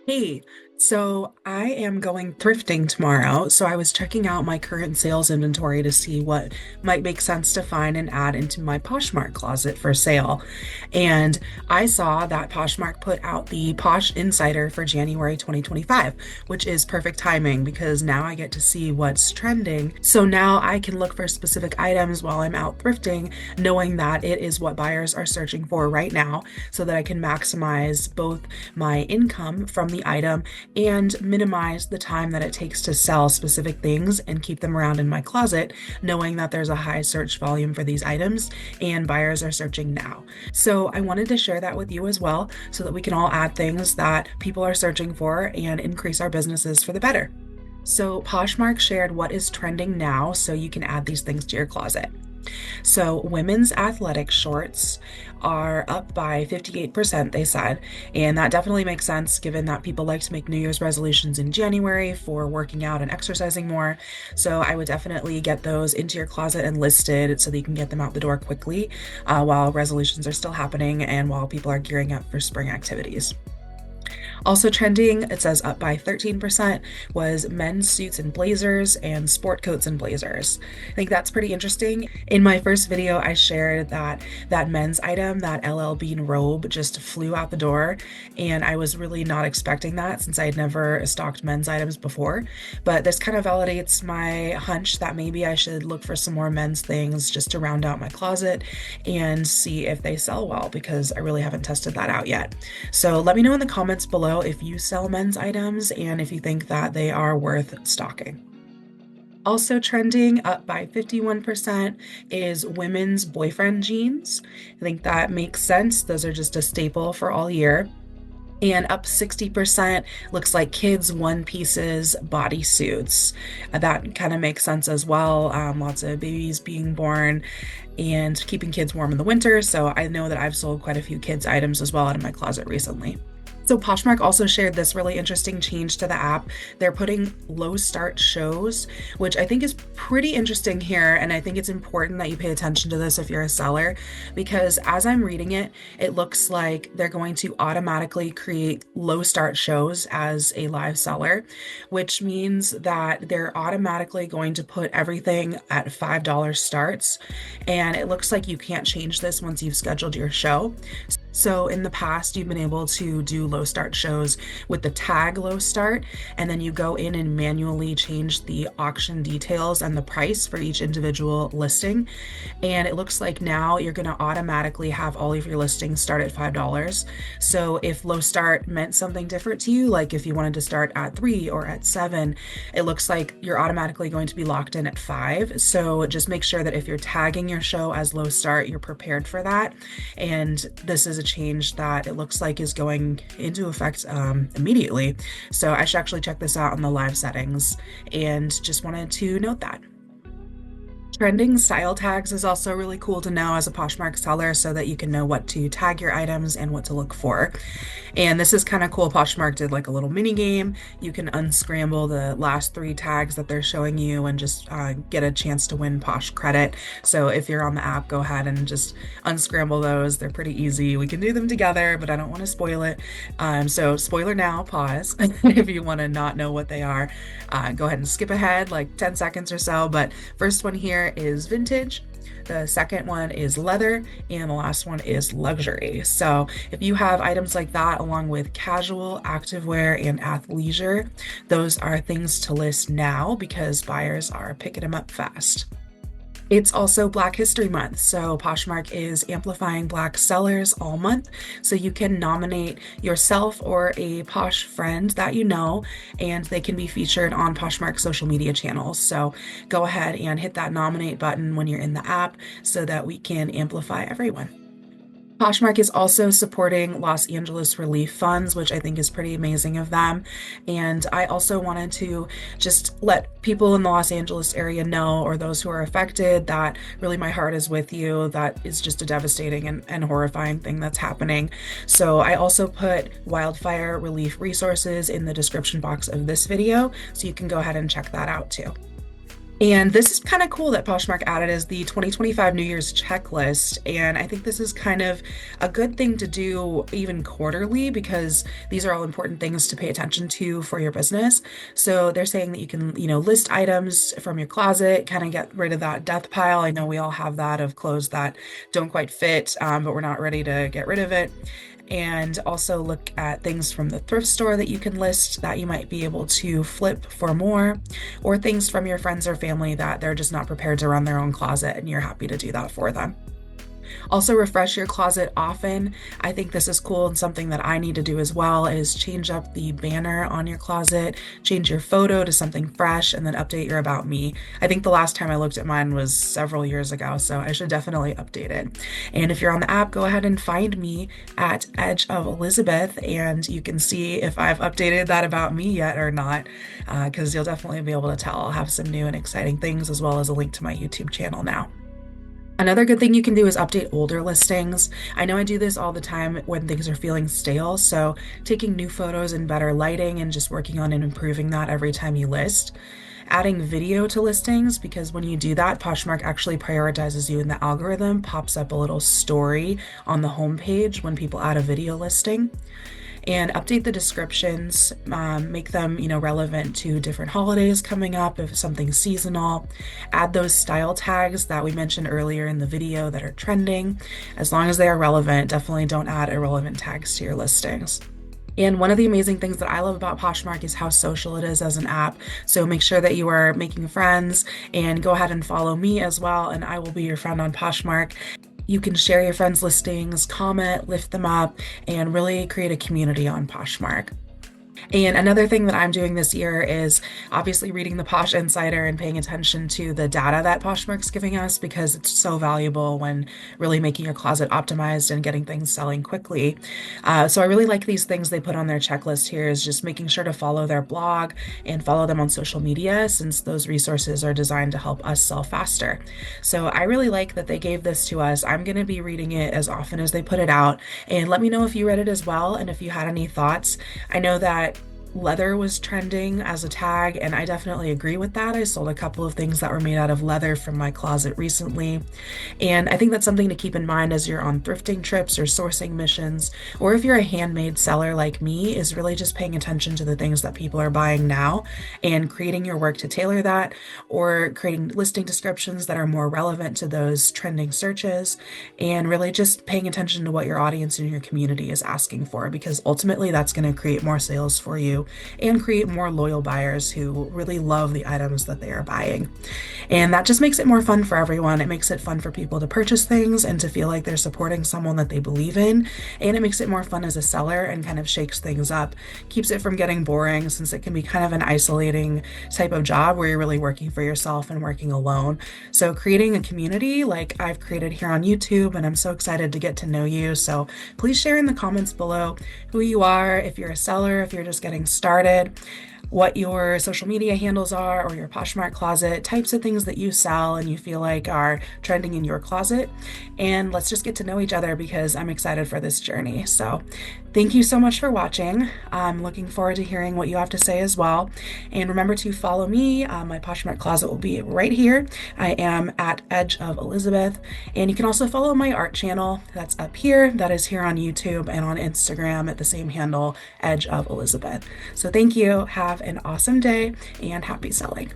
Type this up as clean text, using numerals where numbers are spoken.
Hey, so I am going thrifting tomorrow. So I was checking out my current sales inventory to see what might make sense to find and add into my Poshmark closet for sale. And I saw that Poshmark put out the Posh Insider for January 2025, which is perfect timing because now I get to see what's trending. So now I can look for specific items while I'm out thrifting, knowing that it is what buyers are searching for right now, so that I can maximize both my income from the item and minimize the time that it takes to sell specific things and keep them around in my closet, knowing that there's a high search volume for these items and buyers are searching now. So I wanted to share that with you as well so that we can all add things that people are searching for and increase our businesses for the better. So Poshmark shared what is trending now so you can add these things to your closet. So, women's athletic shorts are up by 58%, they said. And that definitely makes sense given that people like to make New Year's resolutions in January for working out and exercising more. So, I would definitely get those into your closet and listed so that you can get them out the door quickly while resolutions are still happening and while people are gearing up for spring activities. Also trending, it says up by 13%, was men's suits and blazers and sport coats and blazers. I think that's pretty interesting. In my first video, I shared that men's item, that LL Bean robe, just flew out the door, and I was really not expecting that since I had never stocked men's items before. But this kind of validates my hunch that maybe I should look for some more men's things just to round out my closet and see if they sell well, because I really haven't tested that out yet. So let me know in the comments below if you sell men's items and if you think that they are worth stocking. Also trending up by 51% is women's boyfriend jeans. I think that makes sense. Those are just a staple for all year. And up 60% looks like kids' one pieces, bodysuits. That kind of makes sense as well. Lots of babies being born and keeping kids warm in the winter. So I know that I've sold quite a few kids' items as well out of my closet recently. So Poshmark also shared this really interesting change to the app. They're putting low start shows, which I think is pretty interesting here. And I think it's important that you pay attention to this if you're a seller, because as I'm reading it, it looks like they're going to automatically create low start shows as a live seller, which means that they're automatically going to put everything at $5 starts. And it looks like you can't change this once you've scheduled your show. So in the past, you've been able to do low start shows with the tag low start, and then you go in and manually change the auction details and the price for each individual listing. And it looks like now you're going to automatically have all of your listings start at $5. So if low start meant something different to you, like if you wanted to start at 3 or at 7, it looks like you're automatically going to be locked in at 5. So just make sure that if you're tagging your show as low start, you're prepared for that. And this is a change that it looks like is going into effect immediately. So I should actually check this out on the live settings, and just wanted to note that. Trending style tags is also really cool to know as a Poshmark seller so that you can know what to tag your items and what to look for. And this is kind of cool. Poshmark did like a little mini game. You can unscramble the last 3 tags that they're showing you and just get a chance to win Posh credit. So if you're on the app, go ahead and just unscramble those. They're pretty easy. We can do them together, but I don't want to spoil it. So spoiler now, pause. If you want to not know what they are, go ahead and skip ahead like 10 seconds or so. But first one here is vintage. The second one is leather, and the last one is luxury. So if you have items like that along with casual, activewear, and athleisure, those are things to list now because buyers are picking them up fast. It's also Black History Month, so Poshmark is amplifying Black sellers all month. So you can nominate yourself or a Posh friend that you know, and they can be featured on Poshmark social media channels. So go ahead and hit that nominate button when you're in the app so that we can amplify everyone. Poshmark is also supporting Los Angeles relief funds, which I think is pretty amazing of them. And I also wanted to just let people in the Los Angeles area know, or those who are affected, that really my heart is with you. That is just a devastating and horrifying thing that's happening. So I also put wildfire relief resources in the description box of this video, so you can go ahead and check that out too. And this is kind of cool that Poshmark added as the 2025 New Year's checklist. And I think this is kind of a good thing to do even quarterly because these are all important things to pay attention to for your business. So they're saying that you can, list items from your closet, kind of get rid of that death pile. I know we all have that of clothes that don't quite fit, but we're not ready to get rid of it, and also look at things from the thrift store that you can list that you might be able to flip for more, or things from your friends or family that they're just not prepared to run their own closet and you're happy to do that for them. Also, refresh your closet often. I think this is cool, and something that I need to do as well is change up the banner on your closet, change your photo to something fresh, and then update your About Me. I think the last time I looked at mine was several years ago, so I should definitely update it. And if you're on the app, go ahead and find me at Edge of Elizabeth, and you can see if I've updated that About Me yet or not, because you'll definitely be able to tell. I'll have some new and exciting things as well as a link to my YouTube channel now. Another good thing you can do is update older listings. I know I do this all the time when things are feeling stale, so taking new photos and better lighting and just working on and improving that every time you list. Adding video to listings, because when you do that, Poshmark actually prioritizes you in the algorithm, pops up a little story on the homepage when people add a video listing. And update the descriptions, make them, relevant to different holidays coming up, if something's seasonal. Add those style tags that we mentioned earlier in the video that are trending. As long as they are relevant, definitely don't add irrelevant tags to your listings. And one of the amazing things that I love about Poshmark is how social it is as an app. So make sure that you are making friends, and go ahead and follow me as well, and I will be your friend on Poshmark. You can share your friends' listings, comment, lift them up, and really create a community on Poshmark. And another thing that I'm doing this year is obviously reading the Posh Insider and paying attention to the data that Poshmark's giving us, because it's so valuable when really making your closet optimized and getting things selling quickly. So I really like these things they put on their checklist here, is just making sure to follow their blog and follow them on social media, since those resources are designed to help us sell faster. So I really like that they gave this to us. I'm going to be reading it as often as they put it out, and let me know if you read it as well and if you had any thoughts. I know that leather was trending as a tag, and I definitely agree with that. I sold a couple of things that were made out of leather from my closet recently, and I think that's something to keep in mind as you're on thrifting trips or sourcing missions, or if you're a handmade seller like me, is really just paying attention to the things that people are buying now and creating your work to tailor that, or creating listing descriptions that are more relevant to those trending searches, and really just paying attention to what your audience and your community is asking for, because ultimately that's going to create more sales for you and create more loyal buyers who really love the items that they are buying. And that just makes it more fun for everyone. It makes it fun for people to purchase things and to feel like they're supporting someone that they believe in. And it makes it more fun as a seller and kind of shakes things up, keeps it from getting boring, since it can be kind of an isolating type of job where you're really working for yourself and working alone. So creating a community like I've created here on YouTube, and I'm so excited to get to know you. So please share in the comments below who you are, if you're a seller, if you're just getting started, what your social media handles are, or your Poshmark closet, types of things that you sell and you feel like are trending in your closet. And let's just get to know each other, because I'm excited for this journey. So thank you so much for watching. I'm looking forward to hearing what you have to say as well. And remember to follow me. My Poshmark closet will be right here. I am at Edge of Elizabeth. And you can also follow my art channel. That's up here. That is here on YouTube and on Instagram at the same handle, Edge of Elizabeth. So thank you. Have an awesome day and happy selling.